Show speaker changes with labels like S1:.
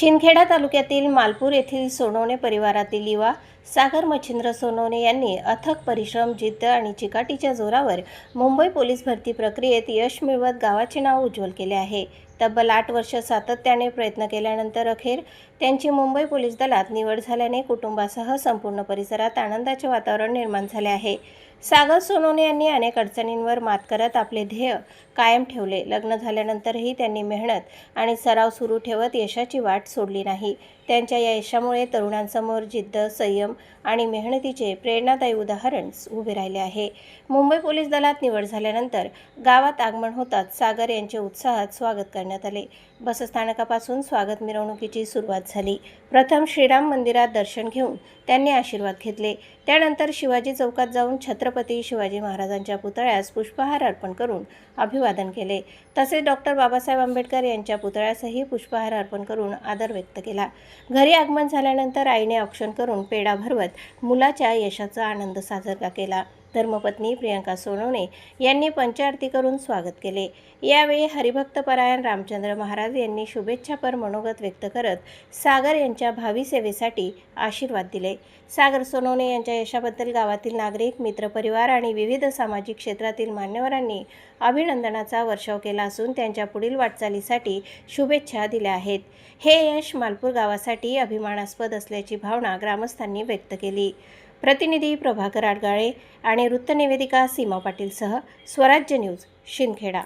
S1: शिंदखेडा तालुक्यातील मालपूर येथील सोनवणे परिवारातील युवा सागर मच्छिंद्र सोनवणे यांनी अथक परिश्रम, जिद्द आणि चिकाटीच्या जोरावर मुंबई पोलीस भरती प्रक्रियेत यश मिळवत गावाचे नाव उज्ज्वल केले आहे। तब्बल 8 वर्ष सातत्याने प्रयत्न केल्यानंतर अखेर त्यांची मुंबई पोलीस दलात निवड झाल्याने कुटुंबासह संपूर्ण परिसरात आनंदाचे वातावरण निर्माण झाले आहे। सागर सोनवणे यांनी अनेक अडचणींवर मात करत आपले ध्येय कायम ठेवले। लग्न झाल्यानंतरही त्यांनी मेहनत आणि सराव सुरू ठेवत यशाची वाट सोडली नाही। त्यांच्या या यशामुळे तरुणांसमोर जिद्द, संयम आणि मेहनतीचे प्रेरणादायी उदाहरण उभे राहिले आहे। मुंबई पोलीस दलात निवड झाल्यानंतर गावात आगमन होताच सागर यांचे उत्साहात स्वागत करण्यात आले। बसस्थानकापासून स्वागत मिरवणुकीची सुरुवात झाली। प्रथम श्रीराम मंदिरात दर्शन घेऊन त्यांनी आशीर्वाद घेतले। त्यानंतर शिवाजी चौकात जाऊन छत्रपती शिवाजी महाराजांच्या पुतळ्यास पुष्पहार अर्पण करून अभिवादन केले। तसेच डॉक्टर बाबासाहेब आंबेडकर यांच्या पुतळ्यासही पुष्पहार अर्पण करून आदर व्यक्त केला। घरी आगमन झाल्यानंतर आईने औक्षण करून पेढा भरवत मुलाच्या यशाचा आनंद साजरा केला। धर्मपत्नी प्रियंका सोनवणे यांनी पंचारती करून स्वागत केले। यावेळी हरिभक्तपरायण रामचंद्र महाराज यांनी शुभेच्छापर मनोगत व्यक्त करत सागर यांच्या भावी सेवेसाठी आशीर्वाद दिले। सागर सोनवणे यांच्या यशाबद्दल गावातील नागरिक, मित्रपरिवार आणि विविध सामाजिक क्षेत्रातील मान्यवरांनी अभिनंदनाचा वर्षाव केला असून त्यांच्या पुढील वाटचालीसाठी शुभेच्छा दिल्या आहेत। हे यश मालपूर गावासाठी अभिमानास्पद असल्याची भावना ग्रामस्थांनी व्यक्त केली। प्रतिनिधी प्रभाकर आडगाळे आणि वृत्तनिवेदिका सीमा पाटीलसह स्वराज्य न्यूज, शिंदखेडा।